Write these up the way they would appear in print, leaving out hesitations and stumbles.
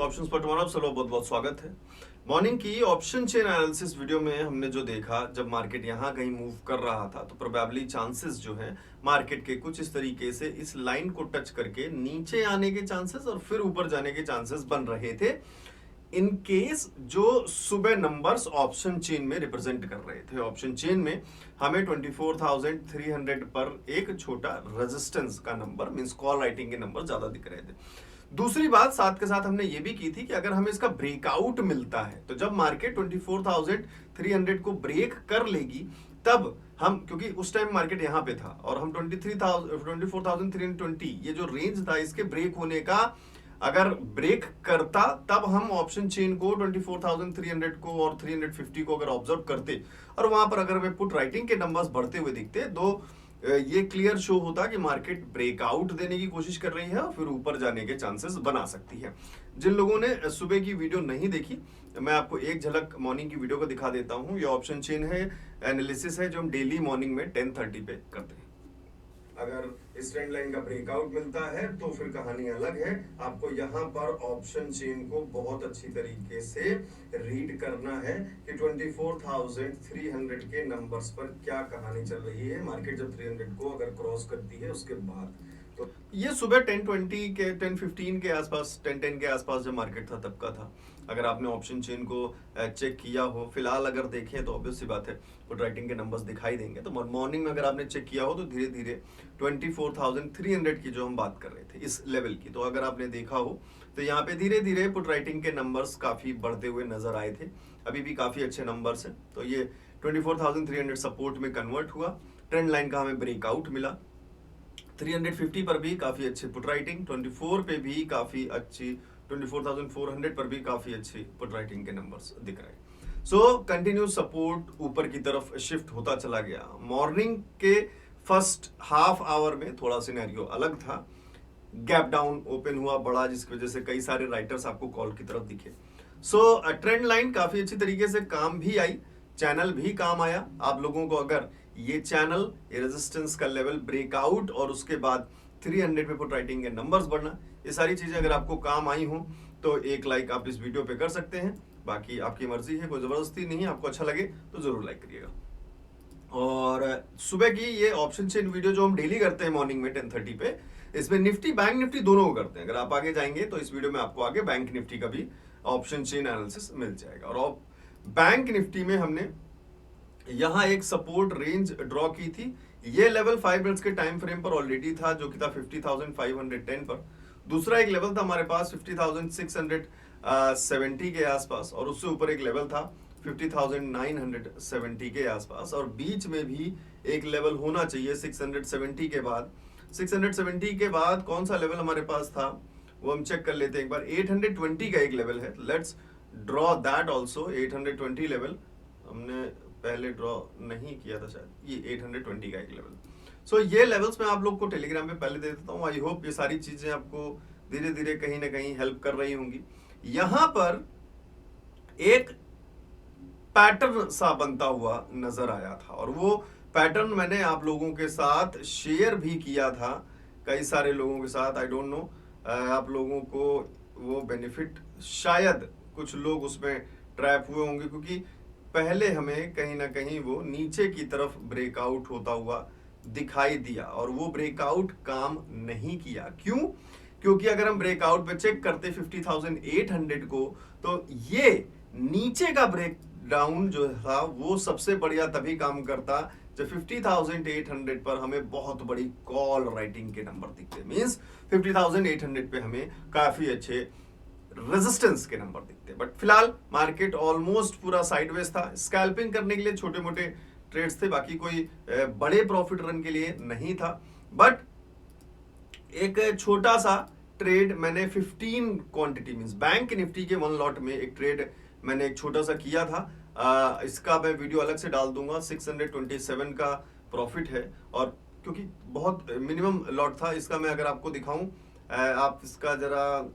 Options पर तुम्हारा बहुत बहुत स्वागत है। मॉर्निंग की ऑप्शन चेन एनालिसिस वीडियो में हमने जो देखा, जब मार्केट यहाँ कहीं मूव कर रहा था तो प्रोबेबली चांसेस जो है मार्केट के कुछ इस तरीके से इस लाइन को टच करके नीचे आने के चांसेस और फिर ऊपर जाने के चांसेस बन रहे थे, इन केस जो सुबह नंबर्स ऑप्शन चेन में रिप्रेजेंट कर रहे थे। ऑप्शन चेन में हमें 24,300 पर एक छोटा रेजिस्टेंस का नंबर मींस कॉल राइटिंग के नंबर ज्यादा दिख रहे थे। दूसरी बात साथ के साथ हमने ये भी की थी कि अगर हमें इसका ब्रेकआउट मिलता है तो जब मार्केट 24,300 को ब्रेक कर लेगी तब हम, क्योंकि उस टाइम मार्केट यहां पे था और हम 24,320 ये जो रेंज था इसके ब्रेक होने का अगर ब्रेक करता तब हम ऑप्शन चेन को 24,300 को और 350 को अगर ऑब्जर्व करते और वहां पर अगर हमें पुट राइटिंग के नंबर्स बढ़ते हुए दिखते तो ये क्लियर शो होता कि मार्केट ब्रेकआउट देने की कोशिश कर रही है और फिर ऊपर जाने के चांसेस बना सकती है। जिन लोगों ने सुबह की वीडियो नहीं देखी, मैं आपको एक झलक मॉर्निंग की वीडियो को दिखा देता हूं। ये ऑप्शन चेन है, एनालिसिस है जो हम डेली मॉर्निंग में 10:30 पे करते हैं। अगर इस ट्रेंड लाइन का ब्रेकआउट मिलता है तो फिर कहानी अलग है। आपको यहाँ पर ऑप्शन चेन को बहुत अच्छी तरीके से रीड करना है कि 24,300 के नंबर्स पर क्या कहानी चल रही है। मार्केट जब 300 को अगर क्रॉस करती है उसके बाद तो ये सुबह 10:20 के 10:15 के आसपास 10:10 के आसपास जब मार्केट था तब का था। अगर आपने ऑप्शन चेन को चेक किया हो, फिलहाल अगर देखें तो ऑब्वियस सी बात है पुट राइटिंग के नंबर्स दिखाई देंगे। तो मॉर्निंग में अगर आपने चेक किया हो तो धीरे धीरे 24,300 की जो हम बात कर रहे थे इस लेवल की, तो अगर आपने देखा हो तो यहाँ पे धीरे धीरे पुट राइटिंग के नंबर्स काफी बढ़ते हुए नजर आए थे। अभी भी काफी अच्छे नंबर्स हैं। तो ये 24,300 सपोर्ट में कन्वर्ट हुआ, ट्रेंड लाइन का हमें ब्रेकआउट मिला। 350 पर भी काफी अच्छी पुट राइटिंग, 24 पे भी काफी अच्छी, 24,400 पर भी काफी अच्छी पुट राइटिंग के नंबर्स दिख रहे हैं। सो कंटिन्यूस सपोर्ट ऊपर की तरफ शिफ्ट होता चला गया। मॉर्निंग के फर्स्ट हाफ आवर में थोड़ा सिनेरियो अलग था, गैप डाउन ओपन हुआ बड़ा, जिसकी वजह से कई सारे राइटर्स आपको कॉल की तरफ दिखे। सो ट्रेंड लाइन काफी अच्छी तरीके से काम भी आई, चैनल भी काम आया। आप लोगों को अगर ये चैनल, ये रेजिस्टेंस का लेवल ब्रेकआउट और उसके बाद 300 पे पुट राइटिंग के नंबर्स बढ़ना, ये सारी चीजें अगर आपको काम आई हो तो एक लाइक आप इस वीडियो पे कर सकते हैं। बाकी आपकी मर्जी है, कोई जबरदस्ती नहीं है। आपको अच्छा लगे तो जरूर लाइक करिएगा। और सुबह की ये ऑप्शन चेन वीडियो जो हम डेली करते हैं मॉर्निंग में 10:30 पे, इसमें निफ्टी बैंक निफ्टी दोनों को करते हैं। अगर आप आगे जाएंगे तो इस वीडियो में आपको आगे बैंक निफ्टी का भी ऑप्शन चेन एनालिसिस मिल जाएगा। और बैंक निफ्टी में हमने यहां एक सपोर्ट रेंज ड्रॉ की थी। ये लेवल 5 मिनट्स के टाइम फ्रेम पर ऑलरेडी था जो कि था 50,510 पर। दूसरा एक लेवल था हमारे पास 50,670 के आसपास और उससे ऊपर एक लेवल था 50,970 के आसपास। और बीच में भी एक लेवल होना चाहिए 670 के बाद। 670 के बाद कौन सा लेवल हमारे पास था वो हम चेक कर लेते हैं एक बार। 820 का एक लेवल है, let's draw that also. 820 level हमने पहले ड्रॉ नहीं किया था शायद, ये 820 का एक लेवल। सो ये लेवल्स मैं आप लोग को टेलीग्राम पे पहले दे देता हूँ। आई होप ये सारी चीजें आपको धीरे धीरे कहीं ना कहीं हेल्प कर रही होंगी। यहां पर एक पैटर्न सा बनता हुआ नजर आया था और वो पैटर्न मैंने आप लोगों के साथ शेयर भी किया था, कई सारे लोगों के साथ। आई डोंट नो आप लोगों को वो बेनिफिट, शायद कुछ लोग उसमें ट्रैप हुए होंगे, क्योंकि पहले हमें कहीं ना कहीं वो नीचे की तरफ ब्रेकआउट होता हुआ दिखाई दिया और वो ब्रेकआउट काम नहीं किया। क्यों? क्योंकि अगर हम ब्रेकआउट पे चेक करते 50,800 को तो ये नीचे का ब्रेक डाउन जो था वो सबसे बढ़िया तभी काम करता जब 50,800 पर हमें बहुत बड़ी कॉल राइटिंग के नंबर दिखते। मींस 50,800 पे हमें काफी अच्छे रेजिस्टेंस के नंबर दिखते। बट फिलहाल मार्केट ऑलमोस्ट पूरा साइडवेज था। स्कैल्पिंग करने के लिए छोटे मोटे ट्रेड्स थे, बाकी कोई बड़े प्रॉफिट रन के लिए नहीं था। बट एक छोटा सा ट्रेड मैंने 15 क्वांटिटी मींस बैंक निफ्टी के 1 लॉट में एक ट्रेड मैंने एक छोटा सा किया था। इसका मैं वीडियो अलग से डाल दूंगा। 627 का प्रॉफिट है और क्योंकि बहुत मिनिमम लॉट था इसका, मैं अगर आपको दिखाऊं, आप इसका जरा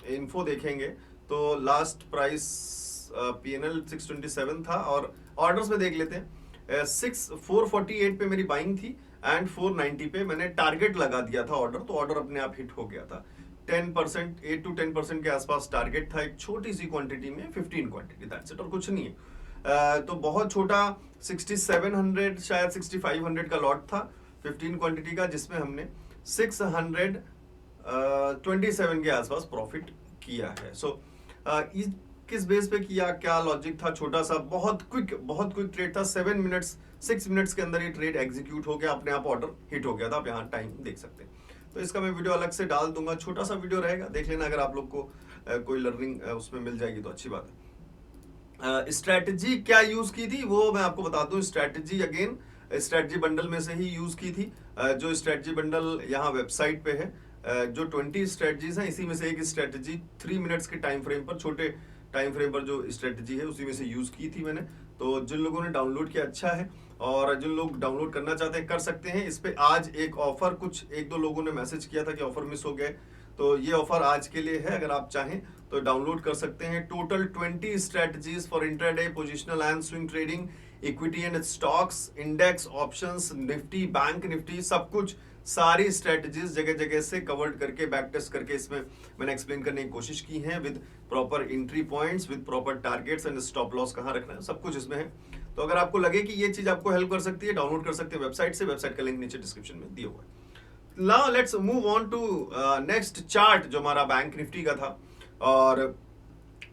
इन्फो देखेंगे तो लास्ट प्राइस पीएनएल 627 था और ऑर्डर्स में देख लेते हैं। 448 पे मेरी बाइंग थी एंड 490 पे मैंने टारगेट लगा दिया था ऑर्डर, तो ऑर्डर अपने आप हिट हो गया था। 10%, 8 to 10% के आसपास टारगेट था, एक छोटी सी क्वांटिटी में 15 क्वांटिटी, दैट्स इट, और कुछ नहीं है। तो बहुत छोटा 6700 शायद 6500 का लॉट था 15 क्वांटिटी का, जिसमें हमने 627 के आसपास प्रॉफिट किया है। सो किस बेस पे किया, क्या लॉजिक था, छोटा सा बहुत क्विक ट्रेड था, 6 मिनट्स के अंदर ये ट्रेड एग्जीक्यूट हो गया, अपने आप ऑर्डर हिट हो गया था। आप यहाँ टाइम देख सकते हैं। तो इसका मैं वीडियो अलग से डाल दूंगा, छोटा सा वीडियो रहेगा, देख लेना। अगर आप लोग को कोई लर्निंग उसमें मिल जाएगी तो अच्छी बात है। स्ट्रैटेजी क्या यूज की थी वो मैं आपको बता दूं। स्ट्रैटेजी अगेन स्ट्रैटेजी बंडल में से ही यूज की थी। जो स्ट्रैटेजी बंडल यहाँ वेबसाइट पे है, जो 20 स्ट्रैटेजीज हैं, इसी में से एक स्ट्रैटेजी 3 मिनट्स के टाइम फ्रेम पर, छोटे टाइम फ्रेम पर जो स्ट्रैटेजी है उसी में से यूज की थी मैंने। तो जिन लोगों ने डाउनलोड किया अच्छा है, और जिन लोग डाउनलोड करना चाहते हैं कर सकते हैं। इस पे आज एक ऑफर, कुछ 1-2 लोगों ने मैसेज किया था कि ऑफर मिस हो गए, तो ये ऑफर आज के लिए है। अगर आप चाहें तो डाउनलोड कर सकते हैं। Total 20 strategies for intraday, positional and swing trading, equity and stocks, index, options, Nifty, bank Nifty, सब कुछ, सारी स्ट्रेटजीज जगह जगह से कवर्ड करके, बैक टेस्ट करके इसमें मैंने एक्सप्लेन करने की कोशिश की है, with proper entry points, with proper targets and stop loss कहाँ रखना है, सब कुछ इसमें है। तो अगर आपको लगे कि ये चीज आपको हेल्प कर सकती है, डाउनलोड कर सकते हैं वेबसाइट से। वेबसाइट का लिंक नीचे डिस्क्रिप्शन में दिया हुआ है। Now let's move on to next chart, जो हमारा बैंक निफ्टी का था। और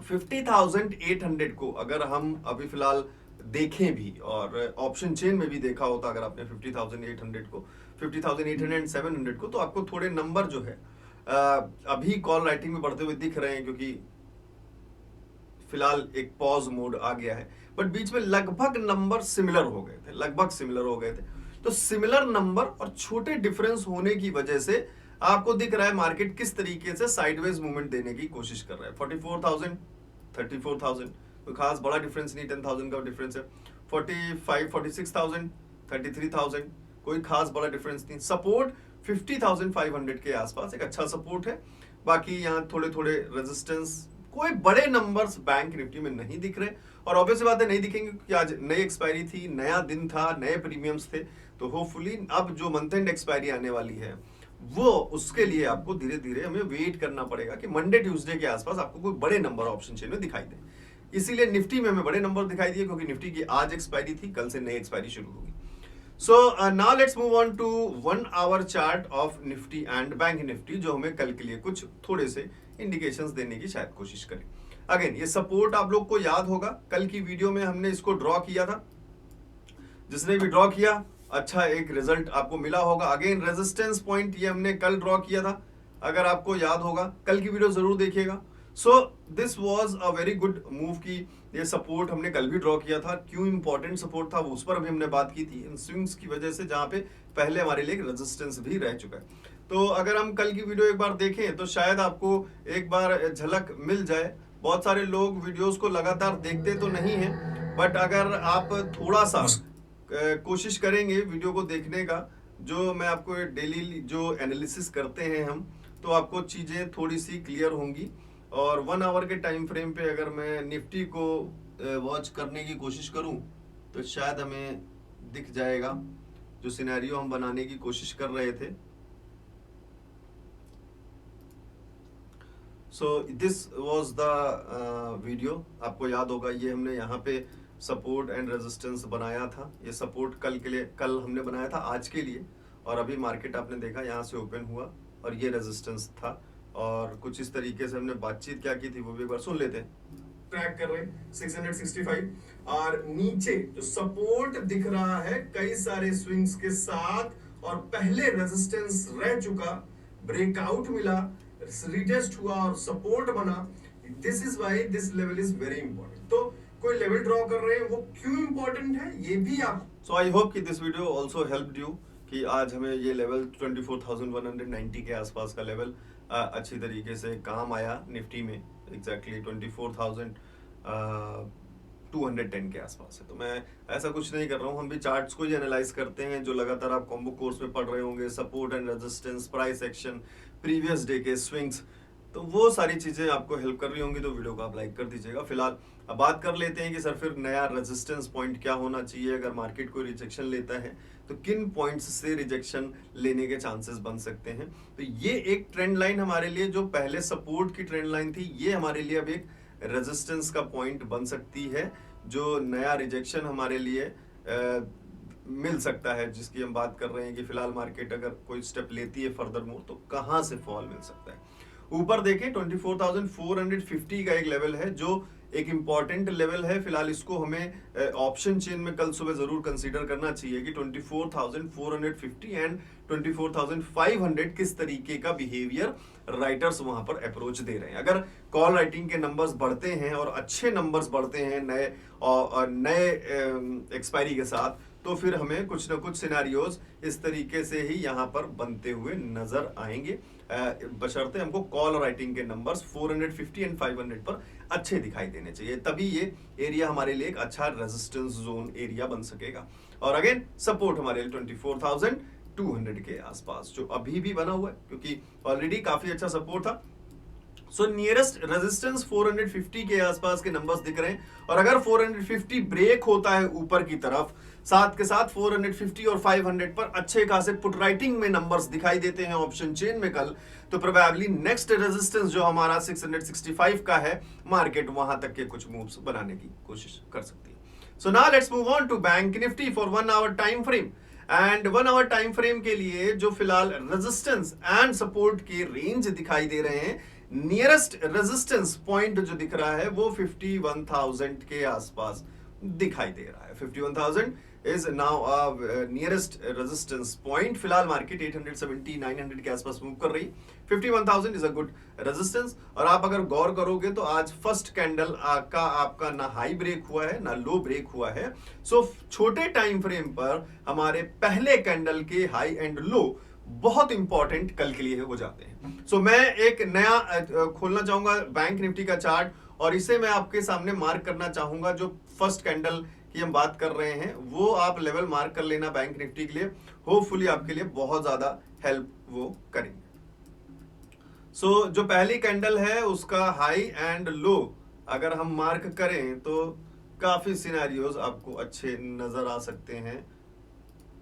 50,800 को अगर हम अभी फिलहाल देखें भी, और ऑप्शन चेन में भी देखा होता अगर आपने 50,800 को, 50,800 एंड 700 को, तो आपको थोड़े नंबर जो है अभी कॉल राइटिंग में बढ़ते हुए दिख रहे हैं, क्योंकि फिलहाल एक पॉज मोड आ गया है। बट बीच में लगभग नंबर सिमिलर हो गए थे, तो सिमिलर नंबर और छोटे डिफरेंस होने की वजह से आपको दिख रहा है मार्केट किस तरीके से साइडवेज मूवमेंट देने की कोशिश कर रहा है। 44,000, 34,000, कोई खास बड़ा डिफरेंस नहीं, 10,000 का डिफरेंस है। 45, 46,000, 33,000, कोई खास बड़ा डिफरेंस नहीं। सपोर्ट 50,500 के आसपास एक अच्छा सपोर्ट है। बाकी यहाँ थोड़े थोड़े रेजिस्टेंस, कोई बड़े नंबर्स बैंक निफ्टी में नहीं दिख रहे, और ऑब्वियस बात है नहीं दिखेंगे क्योंकि आज नई एक्सपायरी थी, नया दिन था, नए प्रीमियम्स थे। तो होपफुली अब जो मंथ एंड एक्सपायरी आने वाली है वो, उसके लिए आपको धीरे धीरे हमें वेट करना पड़ेगा कि मंडे ट्यूसडे के आसपास आपको कोई बड़े नंबर ऑप्शन चेन में दिखाई दे। इसीलिए निफ्टी में हमें बड़े नंबर दिखाई दिए, क्योंकि निफ्टी की आज एक्सपायरी थी, कल से नई एक्सपायरी शुरू होगी। So now let's move on to 1 hour chart of Nifty and bank Nifty, जो हमें कल के लिए कुछ थोड़े से इंडिकेशंस देने की शायद कोशिश करें। अगेन ये सपोर्ट आप लोग को याद होगा, कल की वीडियो में हमने इसको ड्रॉ किया था। जिसने भी ड्रॉ किया अच्छा एक रिजल्ट आपको मिला होगा। अगेन रेजिस्टेंस पॉइंट ये हमने कल ड्रॉ किया था, अगर आपको याद होगा कल की वीडियो जरूर देखिएगा। So this was a very good move की ये सपोर्ट हमने कल भी ड्रॉ किया था। क्यों इंपॉर्टेंट सपोर्ट था उस पर अभी हमने बात की थी, इन स्विंग्स की वजह से, जहां पे पहले हमारे लिए रेजिस्टेंस भी रह चुका है। तो अगर हम कल की वीडियो एक बार देखें तो शायद आपको एक बार झलक मिल जाए। बहुत सारे लोग वीडियोस को लगातार देखते तो नहीं है, बट अगर आप थोड़ा सा कोशिश करेंगे वीडियो को देखने का, जो मैं आपको डेली जो एनालिसिस करते हैं हम, तो आपको चीज़ें थोड़ी सी क्लियर होंगी। और 1 आवर के टाइम फ्रेम पे अगर मैं निफ्टी को वॉच करने की कोशिश करूं तो शायद हमें दिख जाएगा जो सिनेरियो हम बनाने की कोशिश कर रहे थे। So this was the video, आपको याद होगा ये हमने यहाँ पे सपोर्ट एंड रेजिस्टेंस बनाया था। ये सपोर्ट कल के लिए, कल हमने बनाया था आज के लिए, और अभी मार्केट आपने देखा यहाँ से ओपन हुआ और ये रेजिस्टेंस था। और कुछ इस तरीके से हमने बातचीत क्या की थी वो भी एक बार सुन लेते हैं। ट्रैक कर रहे हैं 665, और नीचे जो सपोर्ट दिख रहा है कई सारे स्विंग्स के साथ, और पहले रेजिस्टेंस रह चुका, ब्रेकआउट मिला, रिटेस्ट हुआ और सपोर्ट बना। This is why this level is very important. तो कोई लेवल ड्रॉ कर रहे हैं वो क्यों इंपॉर्टेंट है ये भी आप। सो आई होप कि this video also helped you, कि आज हमें ये लेवल 24,190 के आसपास का लेवल अच्छी तरीके से काम आया निफ्टी में। एग्जैक्टली 24,210 के आसपास है। तो मैं ऐसा कुछ नहीं कर रहा हूँ, हम भी चार्ट्स को ही एनालाइज करते हैं, जो लगातार आप कॉम्बो कोर्स में पढ़ रहे होंगे। Support and resistance, price action, previous day के स्विंग्स, तो वो सारी चीजें आपको हेल्प कर रही होंगी तो वीडियो को आप लाइक कर दीजिएगा। फिलहाल अब बात कर लेते हैं कि सर फिर नया रेजिस्टेंस पॉइंट क्या होना चाहिए, अगर मार्केट कोई रिजेक्शन लेता है तो किन पॉइंट्स से रिजेक्शन लेने के चांसेस बन सकते हैं। तो ये एक ट्रेंड लाइन हमारे लिए, जो पहले सपोर्ट की ट्रेंड लाइन थी, ये हमारे लिए अब एक रेजिस्टेंस का पॉइंट बन सकती है, जो नया रिजेक्शन हमारे लिए मिल सकता है, जिसकी हम बात कर रहे हैं कि फिलहाल मार्केट अगर कोई स्टेप लेती है फर्दर मोर तो कहां से फॉल मिल सकता है। ऊपर देखें 24,450 का एक लेवल है जो एक इंपॉर्टेंट लेवल है। फिलहाल इसको हमें ऑप्शन चेन में कल सुबह जरूर कंसीडर करना चाहिए कि 24,450 एंड 24,500 किस तरीके का बिहेवियर राइटर्स वहां पर अप्रोच दे रहे हैं। अगर कॉल राइटिंग के नंबर्स बढ़ते हैं और अच्छे नंबर्स बढ़ते हैं नए एक्सपायरी के साथ, तो फिर हमें कुछ ना कुछ सिनेरियोज इस तरीके से ही यहाँ पर बनते हुए नजर आएंगे, बशर्ते हमको कॉल राइटिंग के नंबर्स 450 एंड 500 पर अच्छे दिखाई देने चाहिए, तभी ये एरिया हमारे लिए एक अच्छा रेजिस्टेंस जोन एरिया बन सकेगा। और अगेन सपोर्ट हमारे लिए 24,200 के आसपास जो अभी भी बना हुआ है, क्योंकि ऑलरेडी काफी अच्छा सपोर्ट था। सो नियरेस्ट रेजिस्टेंस 450 के आसपास के नंबर्स दिख रहे हैं, और अगर 450 ब्रेक होता है ऊपर की तरफ, साथ के साथ 450 और 500 पर अच्छे खासे पुट राइटिंग में नंबर्स दिखाई देते हैं ऑप्शन चेन में कल, तो प्रोबेबली नेक्स्ट रेजिस्टेंस जो हमारा 665 का है, मार्केट वहां तक के कुछ मूव्स बनाने की कोशिश कर सकती है। So now let's move on to bank Nifty for 1 hour time frame. And 1 hour time frame के लिए जो फिलहाल रेजिस्टेंस एंड सपोर्ट के रेंज दिखाई दे रहे हैं, नियरेस्ट रेजिस्टेंस पॉइंट जो दिख रहा है वो 51,000 के आसपास दिखाई दे रहा है। 51,000 is now nearest resistance point. फिलहाल मार्केट 870 900 के आसपास मूव कर रही। 51,000 इज अ गुड रेजिस्टेंस। और आप अगर गौर करोगे तो आज फर्स्ट कैंडल का आपका ना हाई ब्रेक हुआ है ना लो ब्रेक हुआ है। सो छोटे टाइम फ्रेम पर हमारे पहले कैंडल के हाई एंड लो बहुत इंपॉर्टेंट कल के लिए हो जाते हैं। सो मैं एक नया खोलना चाहूंगा बैंक निफ्टी का चार्ट, और इसे मैं आपके सामने मार्क करना चाहूंगा। जो फर्स्ट कैंडल की हम बात कर रहे हैं वो आप लेवल मार्क कर लेना बैंक निफ्टी के लिए, होपफुली आपके लिए बहुत ज्यादा हेल्प वो करेंगे। सो जो पहली कैंडल है उसका हाई एंड लो अगर हम मार्क करें तो काफी सिनेरियोज आपको अच्छे नजर आ सकते हैं।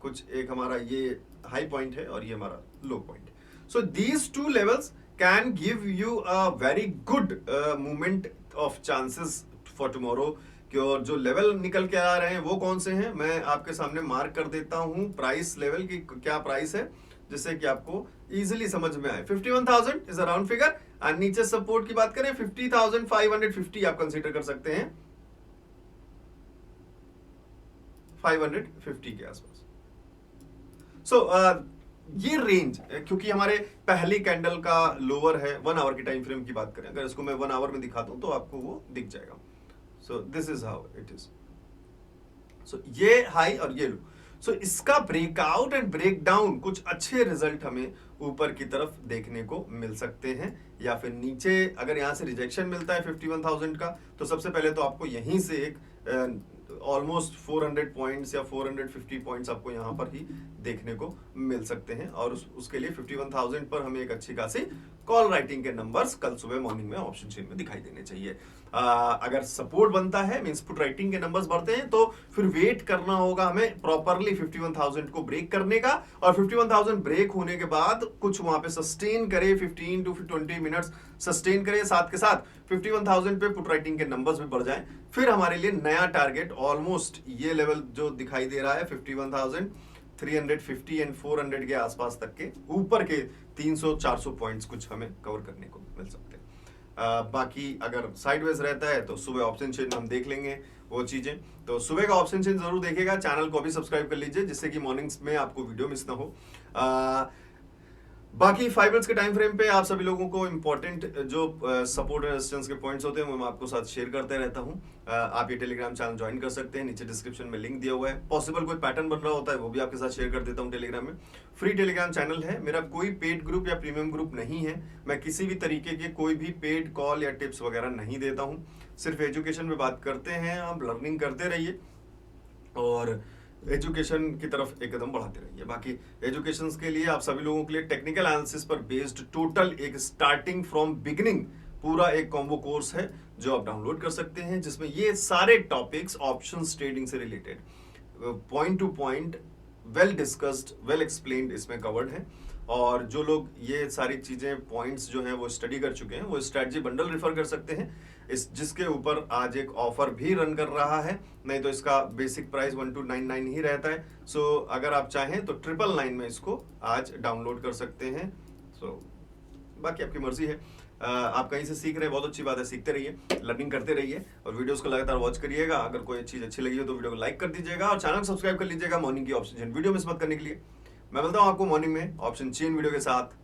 कुछ एक हमारा ये हाई पॉइंट है और ये हमारा low point. So these two levels can give you a very good movement of chances for tomorrow. और जो लेवल निकल के आ रहे हैं वो कौन से हैं, मैं आपके सामने मार्क कर देता हूं प्राइस लेवल की क्या प्राइस है, जिससे कि आपको इजीली समझ में आए। 51,000 इज अ राउंड फिगर। और नीचे सपोर्ट की बात करें 50,550 आप कंसीडर कर सकते हैं, 550 के आसपास। सो ये रेंज, क्योंकि हमारे पहली कैंडल का लोअर है, 1 आवर की टाइम फ्रेम की बात करें, अगर इसको मैं 1 आवर में दिखा दूं तो आपको वो दिख जाएगा। So this is how it is. सो ये हाई और ये लो, सो इसका ब्रेकआउट एंड ब्रेक डाउन कुछ अच्छे रिजल्ट हमें ऊपर की तरफ देखने को मिल सकते हैं, या फिर नीचे अगर यहां से रिजेक्शन मिलता है 51,000 का, तो सबसे पहले तो आपको यहीं से एक ऑलमोस्ट 400 पॉइंट्स या 450 पॉइंट्स आपको यहां पर ही देखने को मिल सकते हैं, और उसके लिए 51,000 पर हमें एक अच्छी खासी कॉल राइटिंग के नंबर्स कल सुबह मॉर्निंग में ऑप्शन चेन में दिखाई देने चाहिए। अगर सपोर्ट बनता है, मींस पुट राइटिंग के नंबर्स बढ़ते हैं, तो फिर वेट करना होगा हमें प्रॉपरली 51,000 को ब्रेक करने का, और 51,000 ब्रेक होने के बाद कुछ वहां पे सस्टेन करे, 15 to 20 मिनट्स सस्टेन करे, साथ के साथ 51,000 पे पुट राइटिंग के नंबर्स भी बढ़ जाएं, फिर हमारे लिए नया टारगेट ऑलमोस्ट ये लेवल जो दिखाई दे रहा है 51,350 एंड 400 के आसपास तक के ऊपर के 300-400 पॉइंट्स कुछ हमें कवर करने को मिल सकते हैं। बाकी अगर साइडवेज रहता है तो सुबह ऑप्शन चेन हम देख लेंगे वो चीजें। तो सुबह का ऑप्शन चेन जरूर देखिएगा, चैनल को भी सब्सक्राइब कर लीजिए जिससे कि मॉर्निंग्स में आपको वीडियो मिस ना हो। बाकी 5 मिनट्स के टाइम फ्रेम पे आप सभी लोगों को इंपॉर्टेंट जो सपोर्ट एंड रेजिस्टेंस के पॉइंट्स होते हैं वो मैं आपको साथ शेयर करते रहता हूं। आप ये टेलीग्राम चैनल ज्वाइन कर सकते हैं, नीचे डिस्क्रिप्शन में लिंक दिया हुआ है। पॉसिबल कोई पैटर्न बन रहा होता है वो भी आपके साथ शेयर कर देता हूं टेलीग्राम में। फ्री टेलीग्राम चैनल है मेरा, कोई पेड ग्रुप या प्रीमियम ग्रुप नहीं है। मैं किसी भी तरीके के कोई भी पेड कॉल या टिप्स वगैरह नहीं देता हूँ, सिर्फ एजुकेशन में बात करते हैं। आप लर्निंग करते रहिए, और एजुकेशन की तरफ एक कदम बढ़ाते रहिए। बाकी एजुकेशन के लिए आप सभी लोगों के लिए टेक्निकल एनालिसिस पर बेस्ड टोटल एक स्टार्टिंग फ्रॉम बिगिनिंग पूरा एक कॉम्बो कोर्स है जो आप डाउनलोड कर सकते हैं, जिसमें ये सारे टॉपिक्स ऑप्शंस ट्रेडिंग से related point two point well discussed well explained इसमें कवर्ड है। और जो लोग ये सारी चीजें पॉइंट्स जो हैं वो स्टडी कर चुके हैं वो स्ट्रैटेजी बंडल रेफर कर सकते हैं, इस जिसके ऊपर आज एक ऑफर भी रन कर रहा है। नहीं तो इसका बेसिक प्राइस 1299 ही रहता है। सो अगर आप चाहें तो 999 में इसको आज डाउनलोड कर सकते हैं। सो बाकी आपकी मर्जी है। आप कहीं से सीख रहे हैं, बहुत अच्छी बात है, सीखते रहिए, लर्निंग करते रहिए और वीडियोस को लगातार वॉच करिएगा। अगर कोई चीज अच्छी लगी हो तो वीडियो को लाइक कर दीजिएगा और चैनल को सब्सक्राइब कर लीजिएगा मॉर्निंग की ऑप्शन चेन वीडियो मिस मत करने के लिए। मैं मिलता हूं आपको मॉर्निंग में ऑप्शन चेन वीडियो के साथ।